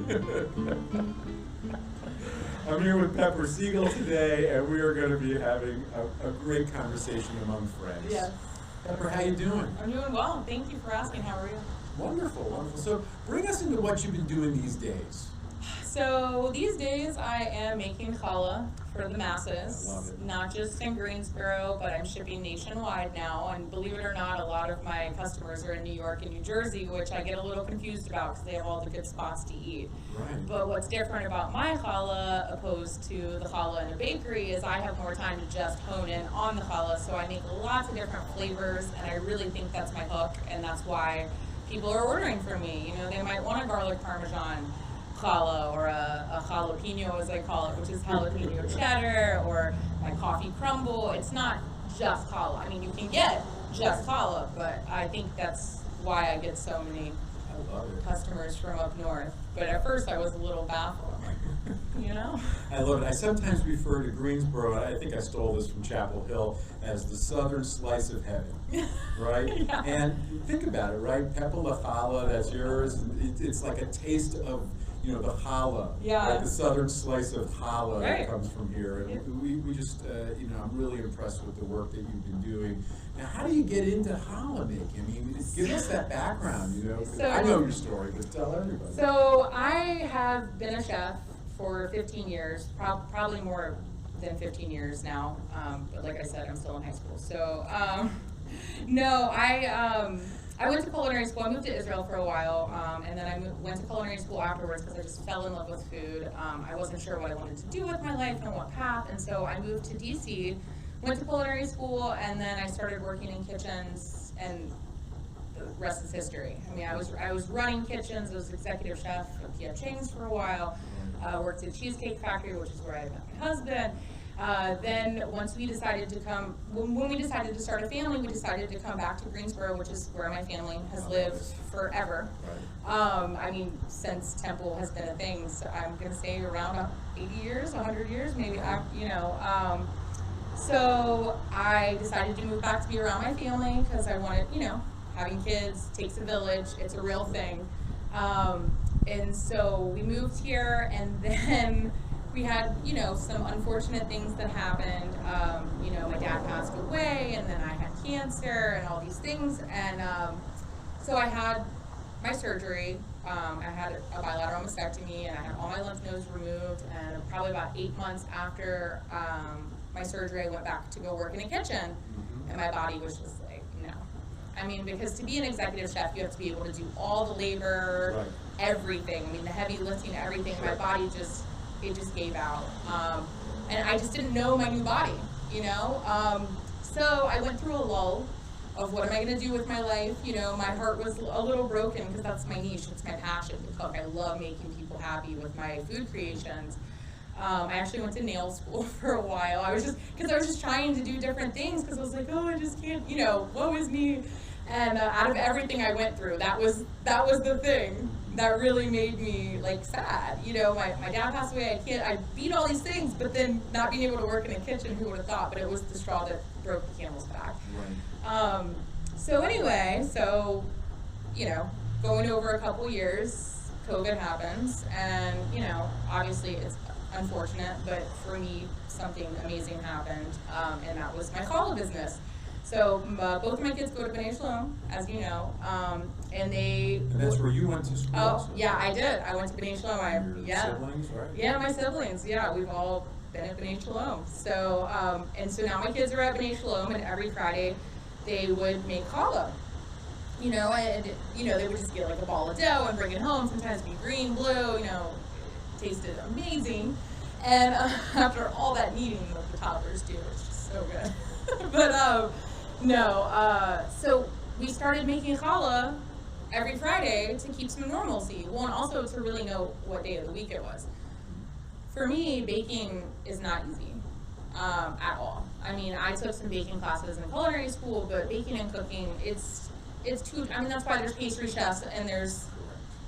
I'm here with Pepper Segal today, and we are going to be having a great conversation among friends. Yes. Pepper, how you doing? I'm doing well. Thank you for asking. How are you? Wonderful, wonderful. So bring us into what you've been doing these days. So these days I am making challah for the masses. I love it. Not just in Greensboro, but I'm shipping nationwide now. And believe it or not, a lot of my customers are in New York and New Jersey, which I get a little confused about because they have all the good spots to eat. Right. But what's different about my challah opposed to the challah in a bakery is I have more time to just hone in on the challah. So I make lots of different flavors, and I really think that's my hook, and that's why people are ordering from me. You know, they might want a garlic parmesan challah, or a jalapeno, as I call it, which is jalapeno cheddar, or my coffee crumble. It's not just challah. I mean, you can get just challah, but I think that's why I get so many customers from up north. But at first I was a little baffled. I'm like, you know? I love it. I sometimes refer to Greensboro, I think I stole this from Chapel Hill, as the southern slice of heaven, right? Yeah. And think about it, right? Pepper la challah, that's yours. It's like a taste of, you know, the challah, Yeah. like the southern slice of challah Right. that comes from here. And Yeah. we just, you know, I'm really impressed with the work that you've been doing. Now, how do you get into challah making? I mean, give us that background, you know. So- I know your story, but tell everybody. So I have been a chef for 15 years, probably more than 15 years now. But like I said, I'm still in high school. So no, I went to culinary school. I moved to Israel for a while, and then I went to culinary school afterwards because I just fell in love with food. I wasn't sure what I wanted to do with my life and what path, and so I moved to DC, went to culinary school, and then I started working in kitchens, and the rest is history. I mean, I was running kitchens. I was executive chef at P.F. Chang's for a while. Worked at Cheesecake Factory, which is where I met my husband. Then once we decided to when we decided to start a family, we decided to come back to Greensboro, which is where my family has lived forever. Right. I mean, since Temple has been a thing, so I'm going to say around 80 years, 100 years, maybe, you know. So I decided to move back to be around my family because I wanted, you know, having kids takes a village. It's a real thing. And so we moved here, and then we had, you know, some unfortunate things that happened. You know, my dad passed away, and then I had cancer and all these things. And so I had my surgery. I had a bilateral mastectomy, and I had all my lymph nodes removed. And probably about 8 months after my surgery, I went back to go work in a kitchen, and my body was just like, no. I mean, because to be an executive chef, you have to be able to do all the labor, Right. everything. I mean, the heavy lifting, everything. My body just gave out. And I just didn't know my new body, you know? So I went through a lull of what am I going to do with my life? You know, my heart was a little broken because that's my niche. It's my passion to cook. I love making people happy with my food creations. I actually went to nail school for a while. I was just trying to do different things because I was like, oh, I just can't, you know, woe is me. And out of everything I went through, that was the thing that really made me like sad. You know, my dad passed away. I beat all these things, but then not being able to work in a kitchen, who would have thought? But it was the straw that broke the camel's back. Right. So anyway, you know, going over a couple years, COVID happens, and you know, obviously it's unfortunate, but for me, something amazing happened, and that was my challah business. So both of my kids go to B'nai Shalom, as you know, and that's where you went to school? Oh, also? yeah, I did. I went to B'nai Shalom. Your siblings, right? Yeah, my siblings. Yeah, we've all been at B'nai Shalom. So, and so now my kids are at B'nai Shalom, and every Friday they would make challah. You know, and you know, they would just get like a ball of dough and bring it home. Sometimes be green, blue. You know, tasted amazing. And after all that kneading that the toddlers do, it's just so good. But so we started making challah every Friday to keep some normalcy. Well, and also to really know what day of the week it was. For me, baking is not easy at all. I mean, I took some baking classes in culinary school, but baking and cooking, it's too, I mean, that's why there's pastry chefs and there's,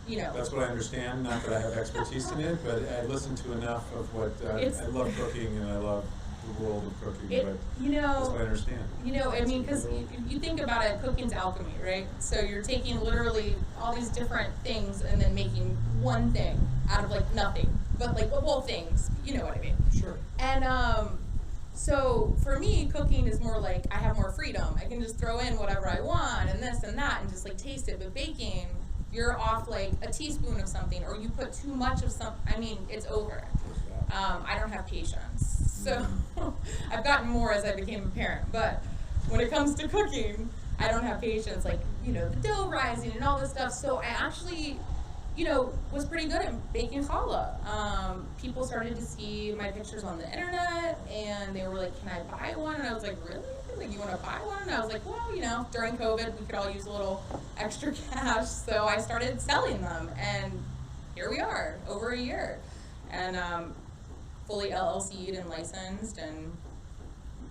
you know. That's what I understand, not that I have expertise in it, but I listen to enough of what, I love cooking and I love the world of cooking, but you know, that's what I understand. You know, I mean, because you think about it, cooking's alchemy, right? So you're taking literally all these different things and then making one thing out of like nothing, but like well things, you know what I mean? Sure. And so for me, cooking is more like I have more freedom. I can just throw in whatever I want and this and that and just like taste it. But baking, you're off like a teaspoon of something, or you put too much of something. I mean, it's over. I don't have patience. So I've gotten more as I became a parent. But when it comes to cooking, I don't have patience. Like, you know, the dough rising and all this stuff. So I actually, you know, was pretty good at baking challah. People started to see my pictures on the internet, and they were like, "Can I buy one?" And I was like, "Really? Like, you want to buy one?" And I was like, "Well, you know, during COVID, we could all use a little extra cash." So I started selling them, and here we are, over a year, and fully LLC'd and licensed, and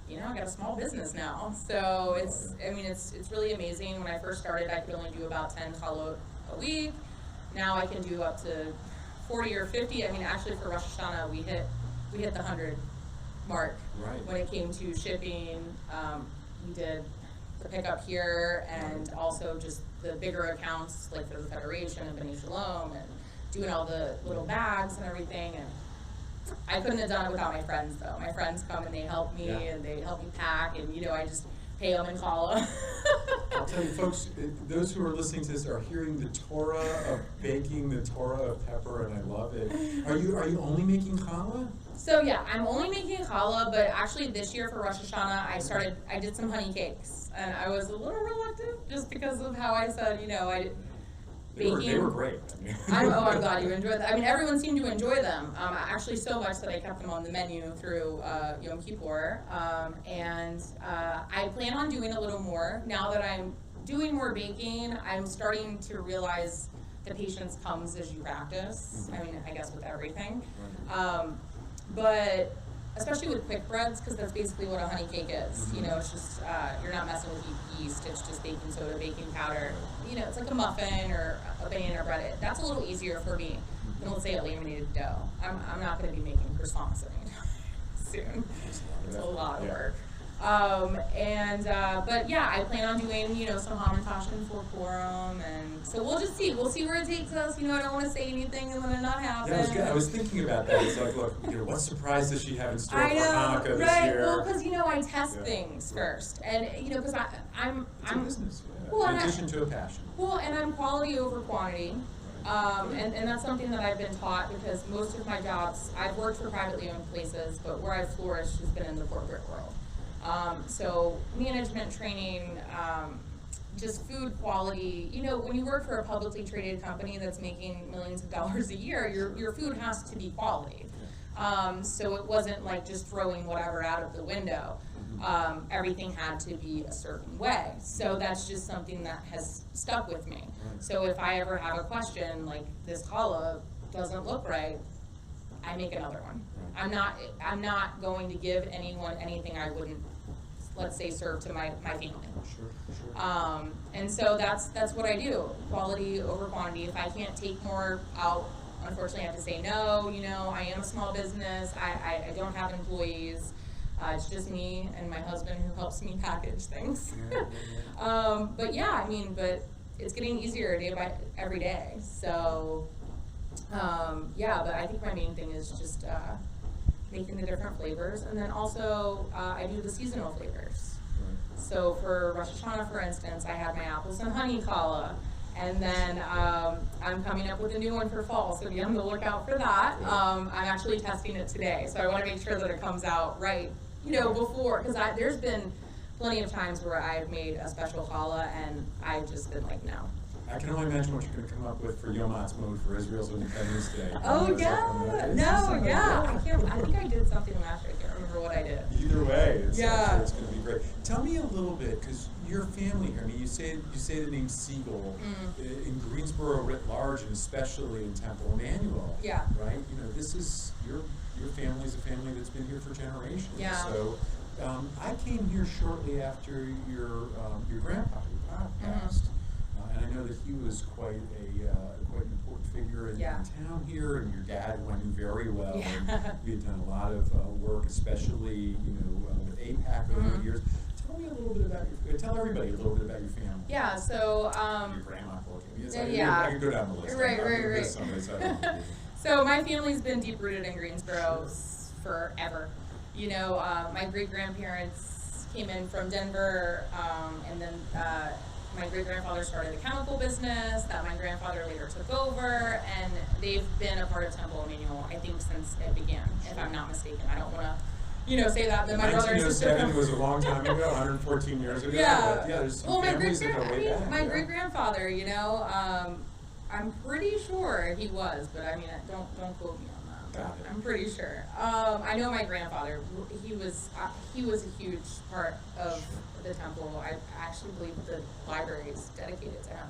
you know, I got a small business now. So it's, I mean, it's really amazing. When I first started, I could only do about 10 challah a week. Now I can do up to 40 or 50. I mean, actually for Rosh Hashanah, we hit the 100 mark. Right. When it came to shipping. We did the pickup here, and also just the bigger accounts, like for the Federation and B'nai Shalom, and doing all the little bags and everything. And I couldn't have done it without my friends, though. My friends come and they help me, and they help me pack, and you know, I just pay them in challah. I'll tell you, folks, those who are listening to this are hearing the Torah of baking, the Torah of pepper, and I love it. Are you only making challah? So yeah, I'm only making challah, but actually this year for Rosh Hashanah, I did some honey cakes, and I was a little reluctant just because of how I said, you know, They were great. I'm glad you enjoyed them. I mean, everyone seemed to enjoy them. Actually, so much that I kept them on the menu through Yom Kippur. And I plan on doing a little more. Now that I'm doing more baking, I'm starting to realize the patience comes as you practice. I mean, I guess with everything. But especially with quick breads, because that's basically what a honey cake is. You know, it's just, you're not messing with yeast, it's just baking soda, baking powder. You know, it's like a muffin or a banana bread. That's a little easier for me than, let's say, a laminated dough. I'm not going to be making croissants anytime soon. It's a lot of work. But yeah, I plan on doing, you know, some hamantash for Purim, and so we'll just see. We'll see where it takes us. You know, I don't want to say anything and then it not happen. Yeah, I was thinking about that. It's like, look, you know, what surprise does she have in store for Hanukkah this right? year? Well, because you know, I test things first, and you know, because I'm a business, well, in addition to a passion. Well, and I'm quality over quantity. And that's something that I've been taught, because most of my jobs, I've worked for privately owned places, but where I've flourished has been in the corporate world. So management training, just food quality. You know, when you work for a publicly traded company that's making millions of dollars a year, your food has to be quality. So it wasn't like just throwing whatever out of the window. Everything had to be a certain way. So that's just something that has stuck with me. So if I ever have a question like this challah doesn't look right, I make another one. I'm not going to give anyone anything I wouldn't, let's say, serve to my family. Sure. And so that's what I do. Quality over quantity. If I can't take more out, unfortunately I have to say no. You know, I am a small business. I don't have employees. It's just me and my husband who helps me package things. But yeah, I mean, but it's getting easier every day. So yeah, but I think my main thing is just making the different flavors, and then also I do the seasonal flavors. So for Rosh Hashanah, for instance, I had my apples and honey challah, and then I'm coming up with a new one for fall, so be on the lookout for that. I'm actually testing it today, so I want to make sure that it comes out right, you know, before, because there's been plenty of times where I've made a special challah and I've just been like, no. I can only imagine what you're going to come up with for Yom Ha'atzmaut for Israel's Independence Day. Oh yeah, no, yeah. I think I did something last year. I can't remember what I did. Either way, it's yeah, it's going to be great. Tell me a little bit, because your family here. I mean, you say the name Segal in Greensboro writ large, and especially in Temple Emmanuel. Yeah. Right. You know, this is your family's a family that's been here for generations. Yeah. So. I came here shortly after your grandpa, your pop, passed, and I know that he was quite an important figure in Yeah. town here, and your dad went very well. Yeah. And we had done a lot of work, especially with APAC over the years. Tell me a little bit about tell everybody a little bit about your family. Yeah, so Your grandma cooking. yeah. I can go down the list. Right. Somebody. So my family's been deep rooted in Greensboro forever. My great grandparents came in from Denver, and then my great grandfather started a chemical business that my grandfather later took over, and they've been a part of Temple Emmanuel, I think, since it began, if I'm not mistaken. I don't want to, say that. Then my brother and sister. 1907 was a long time ago, 114 years ago. Yeah. But there's some Well, families that go way back. my great grandfather, I'm pretty sure he was, but don't quote me on that. Got it. I'm pretty sure. I know my grandfather. He was a huge part of the temple. I actually believe the library is dedicated to him.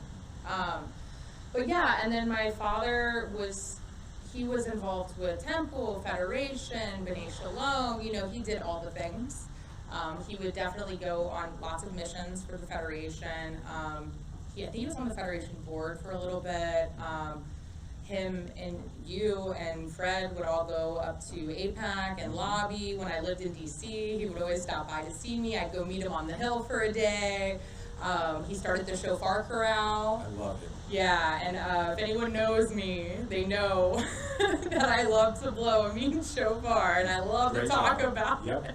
But yeah, and then my father was involved with Temple, Federation, B'nai Shalom. He did all the things. He would definitely go on lots of missions for the Federation. I think he was on the Federation board for a little bit. Him and you and Fred would all go up to APAC and lobby. When I lived in DC, he would always stop by to see me. I'd go meet him on the Hill for a day. He started the Shofar Chorale. I love it. Yeah, and if anyone knows me, they know that I love to blow a mean shofar, and I love to talk about it.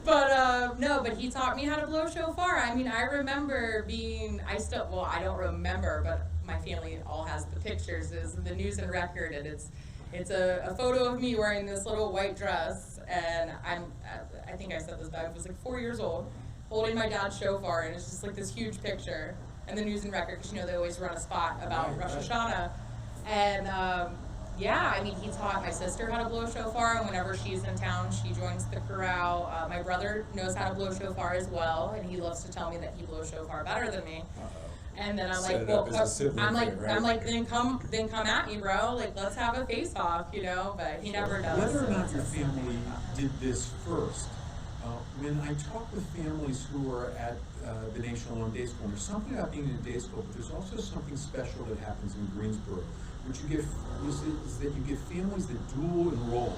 But he taught me how to blow shofar. I remember I don't remember, but my family all has the pictures, is the News and Record, and it's a photo of me wearing this little white dress, and I think I said this back, I was like 4 years old, holding my dad's shofar, and it's just like this huge picture. And the News and Record, because they always run a spot about Rosh Hashanah. And he taught my sister how to blow shofar, and whenever she's in town, she joins the chorale. My brother knows how to blow shofar as well, and he loves to tell me that he blows shofar better than me. And then I'm like, then come at me, bro. Like, let's have a face off, But he never does. Whether or not your family did this first, when I talk with families who are at B'nai Shalom Day School, and there's something about being in a day school, but there's also something special that happens in Greensboro, which you get is that you get families that dual enroll,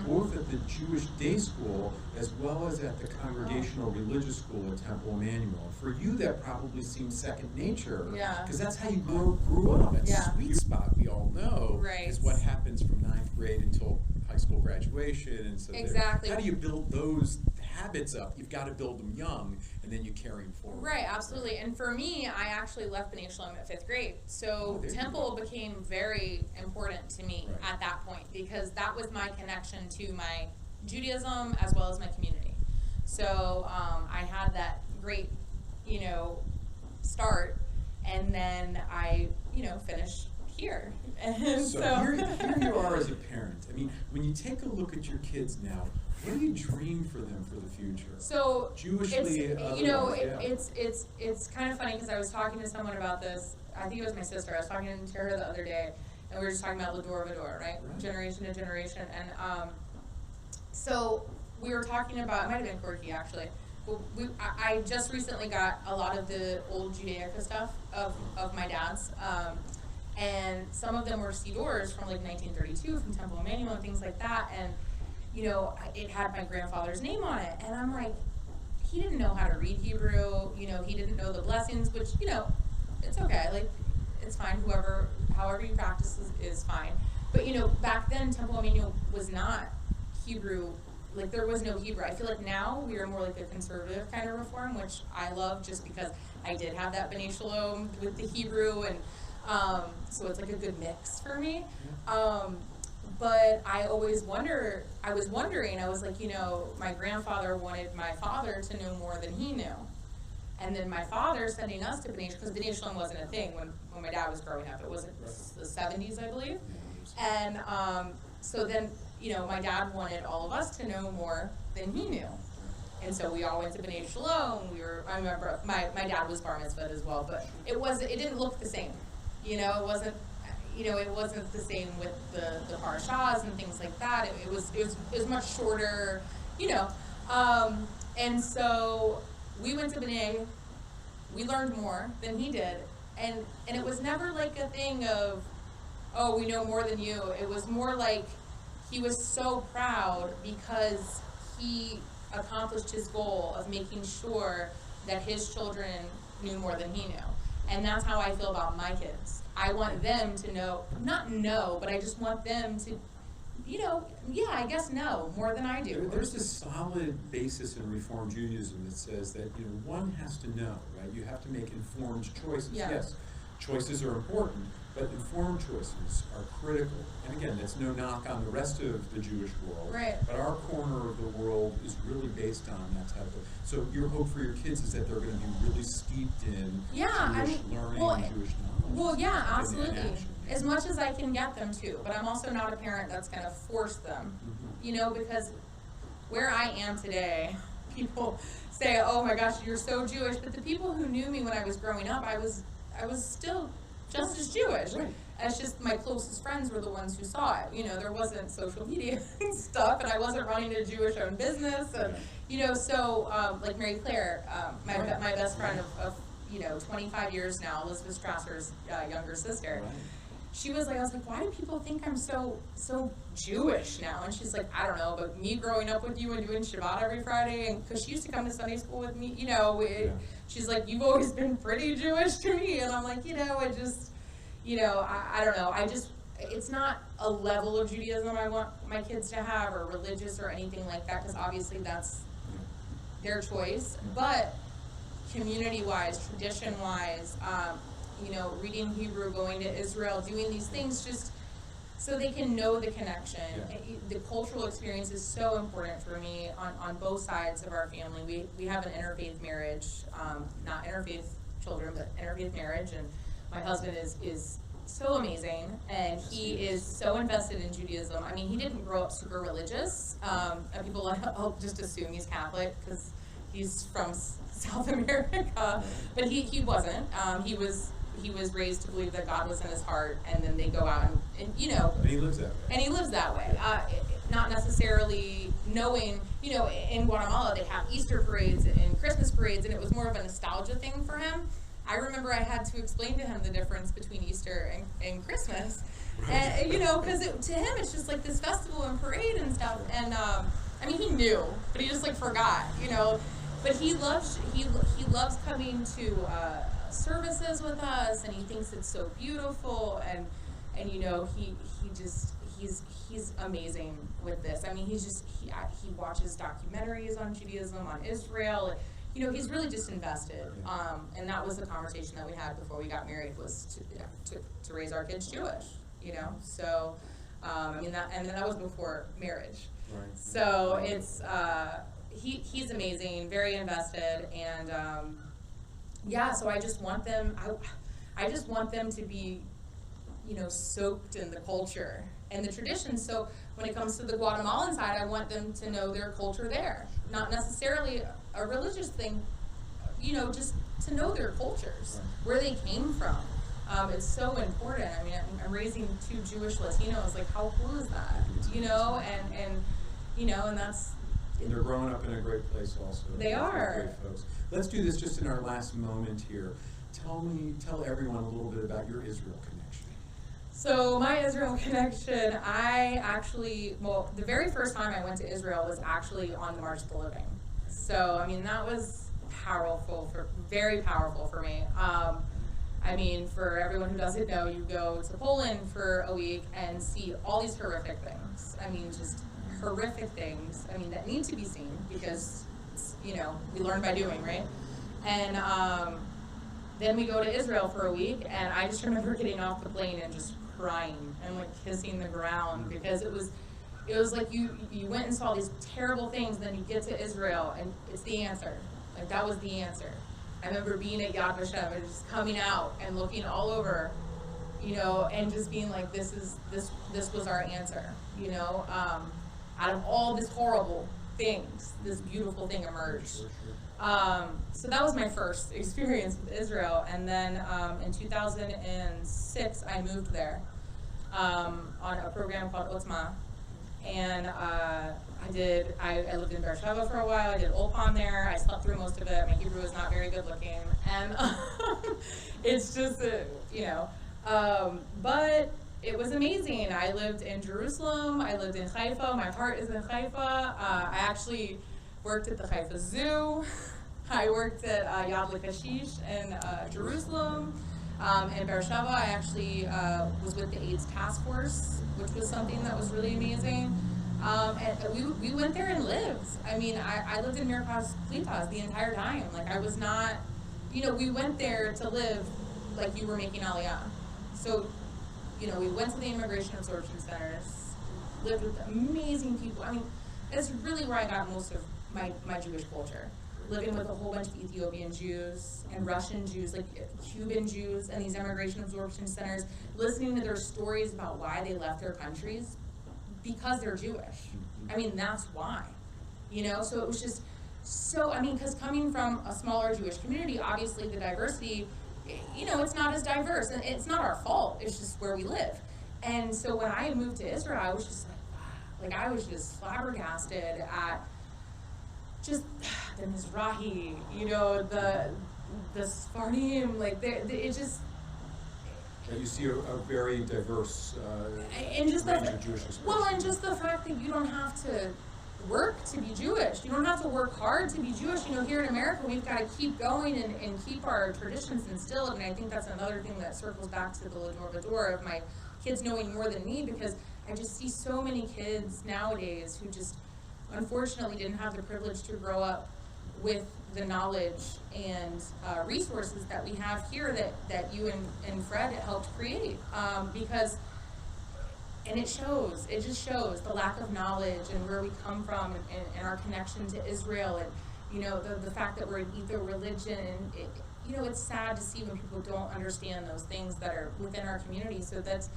both at the Jewish day school as well as at the congregational religious school at Temple Emmanuel. For you, that probably seems second nature, because that's how you grew up. That sweet spot we all know is what happens from 9th grade until high school graduation, and so exactly. How do you build those habits up? You've got to build them young, and then you carry them forward. Right, absolutely. And for me, I actually left B'nai Shalom at 5th grade. So Temple became very important to me at that point, because that was my connection to my Judaism as well as my community. So I had that great, start, and then I, finished here. And so here you are as a parent. When you take a look at your kids now, what do you dream for them for the future? So Jewishly, it's kind of funny, because I was talking to someone about this. I think it was my sister. I was talking to her the other day, and we were just talking about Lador Vador, right? Generation to generation. And so we were talking about, it might have been Corky actually. I just recently got a lot of the old Judaica stuff of my dad's. And some of them were Sidors from like 1932 from Temple Emmanuel and things like that. And it had my grandfather's name on it, and I'm like, he didn't know how to read Hebrew, he didn't know the blessings, which, it's okay, like, it's fine, however you practice is fine. But, back then, Temple Emmanuel was not Hebrew, like, there was no Hebrew. I feel like now we are more like a conservative kind of reform, which I love, just because I did have that B'nai Shalom with the Hebrew, and so it's like a good mix for me. But I was wondering, I was like, my grandfather wanted my father to know more than he knew. And then my father sending us to B'nai Shalom, because B'nai Shalom wasn't a thing when my dad was growing up. It wasn't the 70s, I believe. And so then, my dad wanted all of us to know more than he knew. And so we all went to B'nai Shalom. I remember my dad was bar mitzvahed as well, but it didn't look the same. It wasn't the same with the parashas and things like that. It was much shorter, and so we went to B'nai, we learned more than he did, and it was never like a thing of, oh, we know more than you. It was more like he was so proud because he accomplished his goal of making sure that his children knew more than he knew. And that's how I feel about my kids. I want them to know, but I just want them to, I guess know more than I do. There's a solid basis in Reform Judaism that says that, one has to know, right? You have to make informed choices. Yeah. Yes, choices are important, but informed choices are critical. And again, that's no knock on the rest of the Jewish world. Right. But our corner of the world is really based on that type of. So your hope for your kids is that they're going to be really steeped in Jewish learning, Jewish knowledge. Well, yeah, absolutely. And action. As much as I can get them to, but I'm also not a parent that's going to force them. Because where I am today, people say, "Oh my gosh, you're so Jewish," but the people who knew me when I was growing up, I was still just as Jewish. Right. It's just my closest friends were the ones who saw it. There wasn't social media and stuff, and I wasn't running a Jewish-owned business, and so like Mary Claire, my best friend of 25 years now, Elizabeth Strasser's younger sister. Right. She was like, I was like, why do people think I'm so Jewish now? And she's like, I don't know, but me growing up with you and doing Shabbat every Friday, and because she used to come to Sunday school with me, she's like, you've always been pretty Jewish to me, and I'm like, I just, I don't know, it's not a level of Judaism I want my kids to have, or religious or anything like that, because obviously that's their choice, but community-wise, tradition-wise, reading Hebrew, going to Israel, doing these things just so they can know the connection. Yeah. The cultural experience is so important for me on both sides of our family. We have an interfaith marriage, not interfaith children, but interfaith marriage, and my husband is so amazing, and he is so invested in Judaism. I mean, he didn't grow up super religious, and people just assume he's Catholic because he's from South America, but he wasn't. He was raised to believe that God was in his heart, and then they go out and And he lives that way. And he lives that way. Not necessarily knowing, in Guatemala they have Easter parades and Christmas parades, and it was more of a nostalgia thing for him. I remember I had to explain to him the difference between Easter and Christmas, and because to him it's just like this festival and parade and stuff. And I mean, he knew, but he just forgot, But he loves coming to services with us, and he thinks it's so beautiful, and he's amazing with this. I mean, he watches documentaries on Judaism, on Israel. He's really just invested. And that was the conversation that we had before we got married, was to raise our kids Jewish. So I mean that was before marriage. Right. So it's he's amazing, very invested, and so I just want them. I just want them to be, soaked in the culture and the traditions. So when it comes to the Guatemalan side, I want them to know their culture there, not necessarily a religious thing. Just to know their cultures, where they came from. It's so important. I mean, I'm raising 2 Jewish Latinos. Like, how cool is that? And that's. And they're growing up in a great place also. They are. Great folks. Let's do this just in our last moment here. Tell everyone a little bit about your Israel connection. So my Israel connection, the very first time I went to Israel was actually on the March of the Living. So, I mean, that was very powerful for me. I mean, for everyone who doesn't know, you go to Poland for a week and see all these horrific things. I mean, just horrific things, that need to be seen, because, we learn by doing, right? And then we go to Israel for a week, and I just remember getting off the plane and just crying and kissing the ground, because it was like you went and saw these terrible things, then you get to Israel and it's the answer. That was the answer. I remember being at Yad Vashem and just coming out and looking all over, and just being like, this was our answer, out of all this horrible things, this beautiful thing emerged. So that was my first experience with Israel, and then in 2006 I moved there on a program called Otzma, and I lived in Beersheba for a while. I did Ulpan there. I slept through most of it. My Hebrew was not very good looking, and it's just but it was amazing. I lived in Jerusalem, I lived in Haifa, my heart is in Haifa. I actually worked at the Haifa Zoo. I worked at Yad L'Kashish in Jerusalem. In Beersheba, I actually was with the AIDS task force, which was something that was really amazing. And we went there and lived. I mean, I lived in Mirkas Plitas the entire time. Like, I was not, we went there to live like you were making Aliyah. So, we went to the immigration absorption centers, lived with amazing people. I mean, that's really where I got most of my Jewish culture. Living with a whole bunch of Ethiopian Jews and Russian Jews, like Cuban Jews, and these immigration absorption centers, listening to their stories about why they left their countries, because they're Jewish. I mean, that's why, so it was just so, because coming from a smaller Jewish community, obviously the diversity, it's not as diverse, and it's not our fault, it's just where we live. And so when I moved to Israel, I was just like I was just flabbergasted at just the Mizrahi, the Sfardim, like it just. And you see a very diverse and just range of Jewish expression. Well, and just the fact that you don't have to work to be Jewish. You don't have to work hard to be Jewish. Here in America, we've got to keep going and keep our traditions instilled. And I think that's another thing that circles back to the Lador Vador of my kids knowing more than me, because I just see so many kids nowadays who just unfortunately didn't have the privilege to grow up with the knowledge and resources that we have here that you and Fred helped create, because and it just shows the lack of knowledge and where we come from and our connection to Israel, and the fact that we're an Edo religion, and it's sad to see when people don't understand those things that are within our community. So that's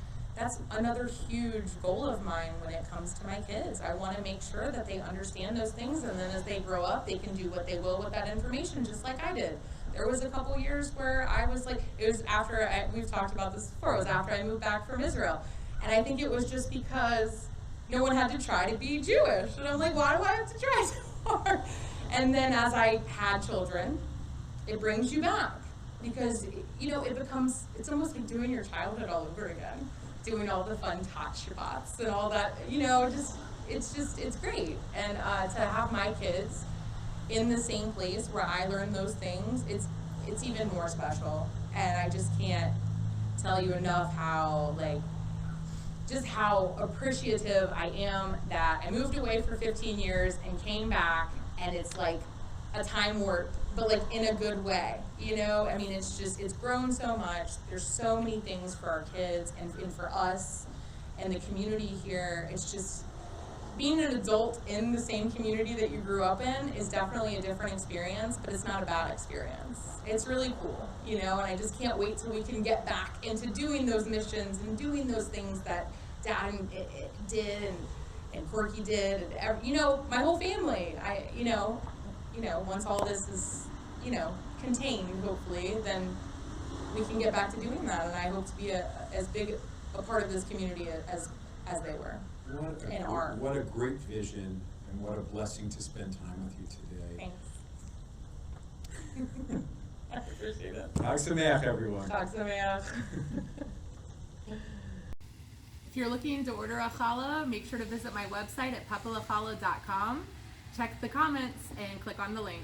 another huge goal of mine when it comes to my kids. I want to make sure that they understand those things, and then as they grow up, they can do what they will with that information, just like I did. There was a couple years where I was like, it was after, we've talked about this before, it was after I moved back from Israel. And I think it was just because no one had to try to be Jewish. And I'm like, why do I have to try so hard? And then as I had children, it brings you back. Because, it's almost like doing your childhood all over again. Doing all the fun Tot Shabbats and all that, it's great. And to have my kids in the same place where I learned those things, it's even more special. And I just can't tell you enough how, just how appreciative I am that I moved away for 15 years and came back, and it's like a time warp, but in a good way, it's grown so much. There's so many things for our kids and for us and the community here. It's just, being an adult in the same community that you grew up in is definitely a different experience, but it's not a bad experience. It's really cool, and I just can't wait till we can get back into doing those missions and doing those things that Dad did and Corky did, and my whole family. Once all this is, contained, hopefully, then we can get back to doing that, and I hope to be as big a part of this community as they were. What a great vision, and what a blessing to spend time with you today. Thanks. I appreciate it. Chag Sameach, everyone. Chag Sameach. If you're looking to order a challah, make sure to visit my website at peppersegal.com. Check the comments and click on the link.